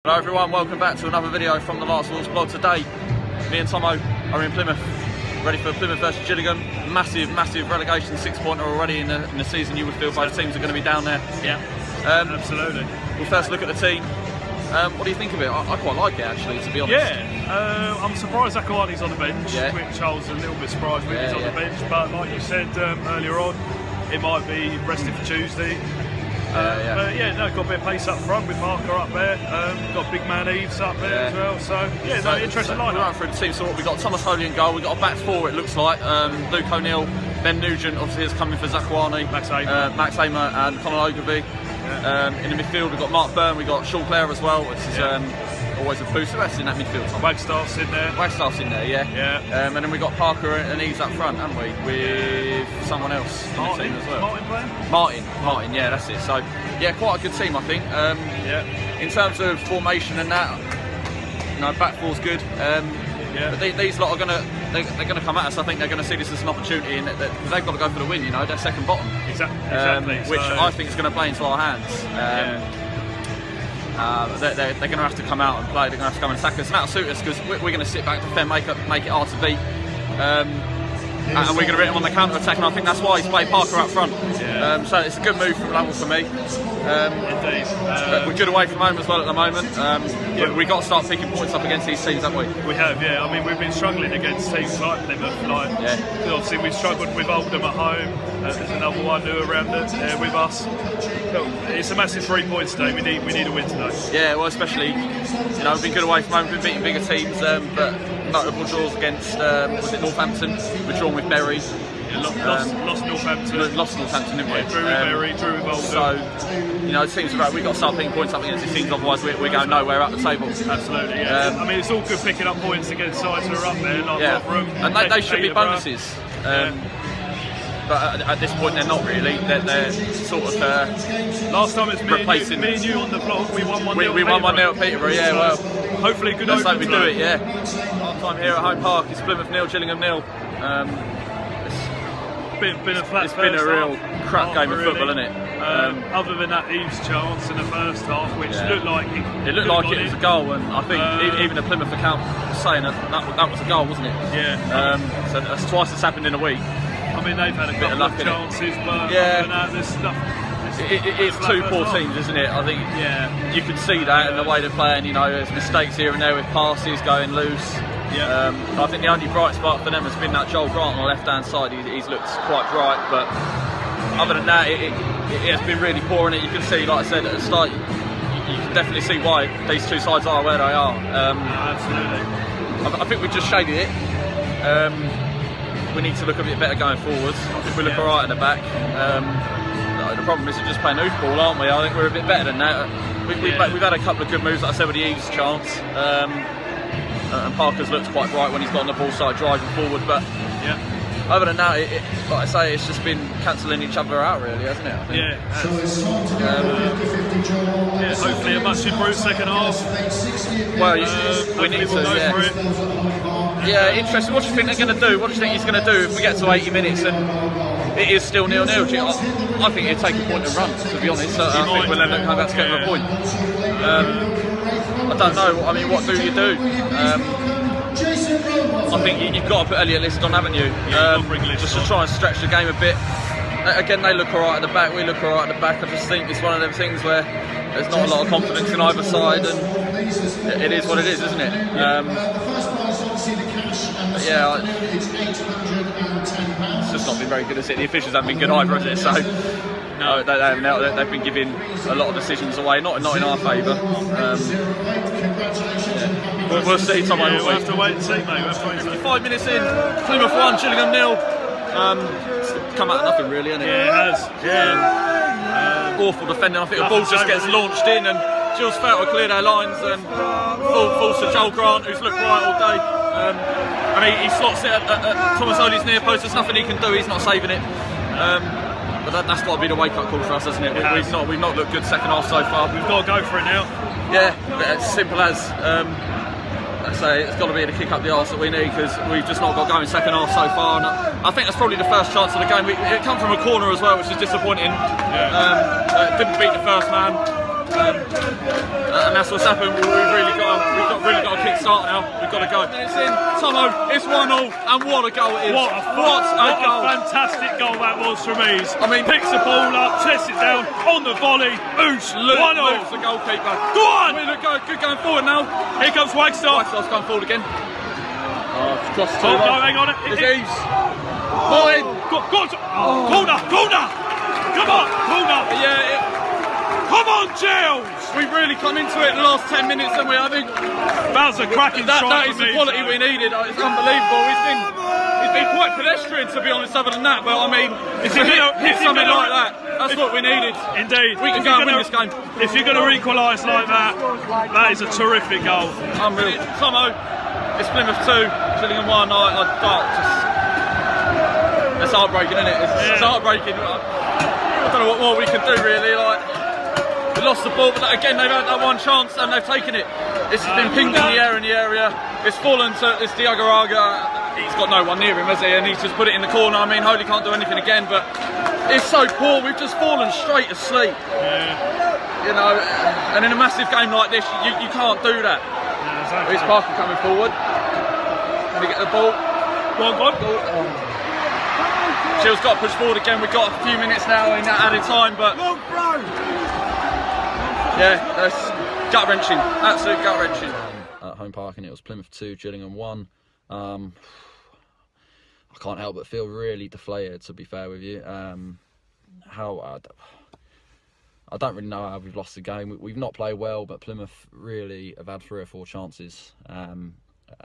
Hello everyone, welcome back to another video from the Last Wars blog. Today, me and Tomo are in Plymouth, ready for Plymouth versus Gillingham. Massive relegation 6-pointer already in the season. You would feel both teams are going to be down there. Yeah, absolutely. We'll first look at the team. What do you think of it? I quite like it actually, to be honest. Yeah, I'm surprised Zakawani's on the bench, which I was a little bit surprised with. He's on the bench, but like you said earlier on, it might be rested for Tuesday. But yeah, no, got a bit of pace up front with Parker up there. Got big man Eves up there as well. So yeah, no, interesting lineup. We're running through the team. So we've got Thomas Holy in goal. We've got a back four. It looks like Luke O'Neill, Ben Nugent obviously is coming for Zakawani, Max Hamer and Conor Ogilvie. In the midfield we've got Mark Byrne. We've got Sean Clare as well, which is always a boost. That's in that midfield. Wagstaff's in there. Wagstaff's in there, yeah. And then we've got Parker and Eves up front, haven't we? With someone else in the team as well. Martin playing? Martin, yeah, that's it. So yeah, quite a good team, I think. In terms of formation and that, back four's good. But these lot are they're gonna come at us. I think they're gonna see this as an opportunity, because they've got to go for the win. They're second bottom. Exactly. Which I think is going to play into our hands. They're going to have to come out and play. They're going to have to come and attack us, and that'll suit us because we're going to sit back, defend, make it hard to beat. And we're going to hit him on the counter attack, and I think that's why he's played Parker up front. So it's a good move from that one for me. Indeed. We're good away from home as well at the moment. We've got to start picking points up against these teams, haven't we? We have, yeah. I mean, we've been struggling against teams like Plymouth. Obviously, we've struggled with Oldham at home. There's another one new around with us. It's a massive 3 points today. We need a win today. Yeah, well, especially we've been good away from home. We've been beating bigger teams, but notable draws against was it Northampton? We're drawn with Bury. Lost Northampton. Lost Northampton, didn't we? Drew with Bury, drew with Oldham. So, it seems we've got to start picking points up against these teams, otherwise we're going nowhere up the table. Absolutely, yeah. I mean, it's all good picking up points against sides who are up there, like Rotherham. And they should be bonuses. But at this point, they're not really. They're sort of last time it's replacing. Me and you on the blog. We won 1-0. We won 1-0 at Peterborough. Yeah, well, hopefully good. Let's hope we do it. Yeah. Half time here at Home Park. It's Plymouth 0, Gillingham 0. Been a flat. It's been a real crap game of football, isn't it? Other than that Eves chance in the first half, which looked like it was a goal, and I think even the Plymouth account was saying that was a goal, wasn't it? Yeah. So that's twice it's happened in a week. I mean, they've had a couple of chances, but there's stuff. It's two poor teams, isn't it? I think you can see that in the way they're playing. There's mistakes here and there with passes going loose. I think the only bright spot for them has been that Joel Grant on the left-hand side. He's looked quite bright, but other than that, it has been really poor. And you can see, like I said at the start, you can definitely see why these two sides are where they are. Absolutely. I think we've just shaded it. We need to look a bit better going forwards. I think we look alright at the back. The problem is we're just playing hoofball, aren't we? I think we're a bit better than that. We've had a couple of good moves, like I said, with the Eves chance. And Parker's looked quite bright when he's got on the ball side driving forward. But other than that, like I say, it's just been cancelling each other out, really, hasn't it? I think. So it's time to hopefully a much improved second half. Well, we need to. Yeah, interesting. What do you think they're going to do? What do you think he's going to do if we get to 80 minutes and it is still 0-0? I think he'll take a point and run, to be honest. I think we'll end up coming back to get a point. I don't know. I mean, what do you do? I think you've got to put Elliot List on, haven't you? Just to try and stretch the game a bit. Again, they look alright at the back, we look alright at the back. I just think it's one of them things where there's not a lot of confidence in either side, and it is what it is, isn't it? It's just not been very good, is it? The officials haven't been good either, has it? So no, they've been giving a lot of decisions away, not in our favour. We'll see, Tom. We'll have to wait and see, mate. 55 minutes in, Plymouth 1, Gillingham 0. Come out of nothing, really, hasn't it? Yeah, it has. Awful defending. I think the ball just gets launched in, and Gills failed to clear their lines, and falls to Joel Grant, who's looked right all day. And he slots it at Thomas Holy's near post. There's nothing he can do. He's not saving it. But that's got to be the wake-up call for us, hasn't it? We've not looked good second half so far. We've got to go for it now. Yeah, as simple as. Let's say it's got to be the kick up the arse that we need, because we've just not got going second half so far. And I think that's probably the first chance of the game. It come from a corner as well, which is disappointing. Didn't beat the first man. And that's what's happened. We've really got a kick start now. We've got to go. It's in. Tomo, it's 1-0, and what a goal it is. What a fantastic goal that was from Ease. I mean, picks the ball up, chests it down, on the volley, oosh, 1-0. Luke's the goalkeeper. Go on! We look good going forward now. Here comes Wagstaff. Wagstaff's going forward again. Oh, it's crossed too no, long. hang on. It's Eves. Corner! Come on, corner! Yeah. Come on, Giles! We've really come into it in the last 10 minutes, haven't we? I think that was a cracking strike. That is the quality we needed. It's unbelievable. He's been quite pedestrian, to be honest, other than that. But I mean, if hit something like that, that's what we needed. Indeed. We can go and win this game. If you're going to equalise like that, that is a terrific goal. Unreal. Tomo, it's Plymouth 2, Gillingham 1. It's heartbreaking, isn't it? It's heartbreaking. I don't know what more we can do, really. We lost the ball, but again, they've had that one chance and they've taken it. It's been pinged in the area. It's fallen to this Diagaraga. He's got no one near him, has he? And he's just put it in the corner. I mean, Holy can't do anything again, but it's so poor. We've just fallen straight asleep. Yeah. You know, and in a massive game like this, you can't do that. Yeah, exactly. Here's Parker coming forward. Can we get the ball? Go on. Chill's got to push forward again. We've got a few minutes now in that added time, but yeah, that's gut-wrenching, absolute gut-wrenching. At home park, and it was Plymouth 2, Gillingham 1. I can't help but feel really deflated, to be fair with you. I don't really know how we've lost the game. We've not played well, but Plymouth really have had 3 or 4 chances, and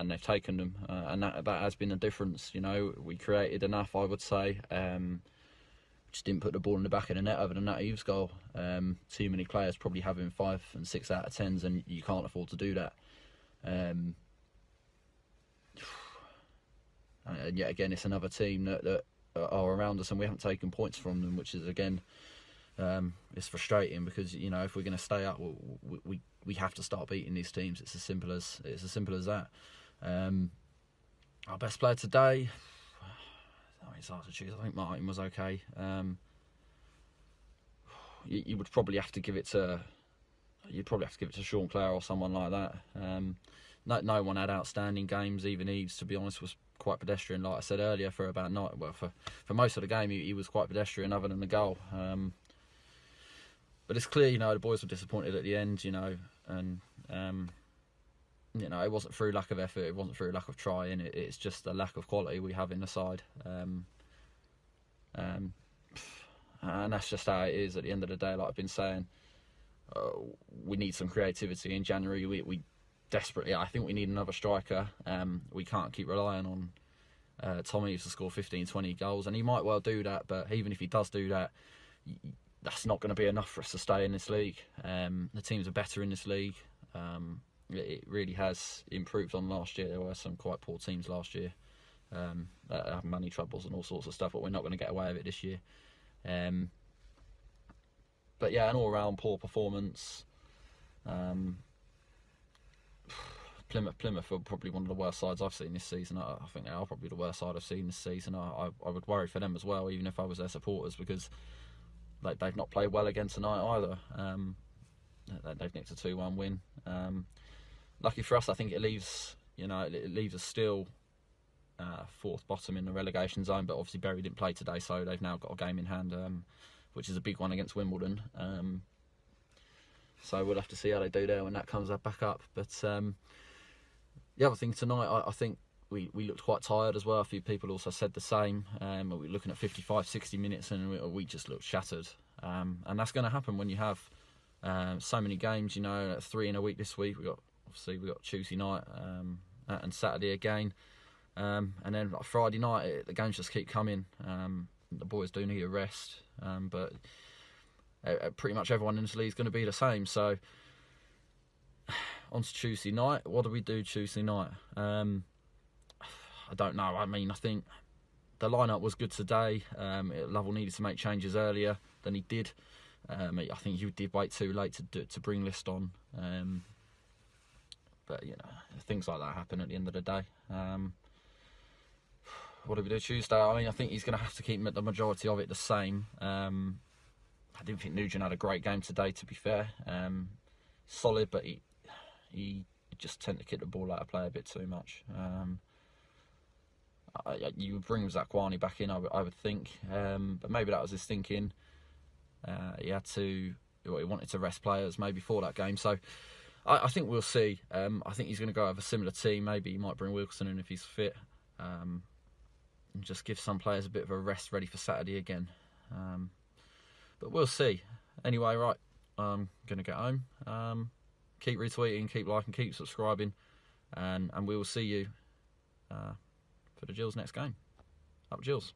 they've taken them, and that has been the difference. You know, we created enough, I would say. Just didn't put the ball in the back of the net. Other than that, Eve's goal. Too many players probably having 5 and 6 out of 10s, and you can't afford to do that. And yet again, it's another team that are around us, and we haven't taken points from them, which is again, it's frustrating because, you know, if we're going to stay up, we have to start beating these teams. It's as simple as that. Our best player today, it's hard to choose. I think Martin was okay. You would probably have to give it to. You'd probably have to give it to Sean Clare or someone like that. No one had outstanding games. Even Eves, to be honest, was quite pedestrian. Like I said earlier, for about for most of the game, he was quite pedestrian, other than the goal. But it's clear, you know, the boys were disappointed at the end, you know, and you know, it wasn't through lack of effort, it wasn't through lack of trying. It's just a lack of quality we have in the side. And that's just how it is at the end of the day. Like I've been saying, we need some creativity in January. We desperately, I think we need another striker. We can't keep relying on Tommy to score 15, 20 goals, and he might well do that, but even if he does do that, that's not going to be enough for us to stay in this league. The teams are better in this league. It really has improved on last year. There were some quite poor teams last year that have money troubles and all sorts of stuff, but we're not going to get away with it this year. But yeah, an all-round poor performance. Plymouth are probably one of the worst sides I've seen this season. I think they are probably the worst side I've seen this season. I would worry for them as well, even if I was their supporters, because they've not played well again tonight either. They've nicked a 2-1 win. Lucky for us, I think it leaves us still 4th bottom in the relegation zone. But obviously Bury didn't play today, so they've now got a game in hand, which is a big one against Wimbledon. So we'll have to see how they do there when that comes back up. But the other thing tonight, I think we looked quite tired as well. A few people also said the same. We were looking at 55, 60 minutes and we just looked shattered. And that's going to happen when you have so many games, you know, 3 in a week this week. We got Tuesday night and Saturday again. And then like Friday night, the games just keep coming. The boys do need a rest. But pretty much everyone in this league is going to be the same. So on to Tuesday night. What do we do Tuesday night? I don't know. I mean, I think the lineup was good today. Lovell needed to make changes earlier than he did. I think he did wait too late to bring List on. But you know, things like that happen at the end of the day. What do we do Tuesday? I mean, I think he's going to have to keep the majority of it the same. I didn't think Nugent had a great game today, to be fair. Solid, but he just tend to kick the ball out of play a bit too much. You would bring Zakwani back in, I would think, but maybe that was his thinking. He wanted to rest players maybe for that game, so I think we'll see. I think he's going to go have a similar team. Maybe he might bring Wilson in if he's fit, and just give some players a bit of a rest, ready for Saturday again. But we'll see. Anyway, right, I'm going to get home. Keep retweeting, keep liking, keep subscribing, and we will see you for the Gills next game. Up Gills.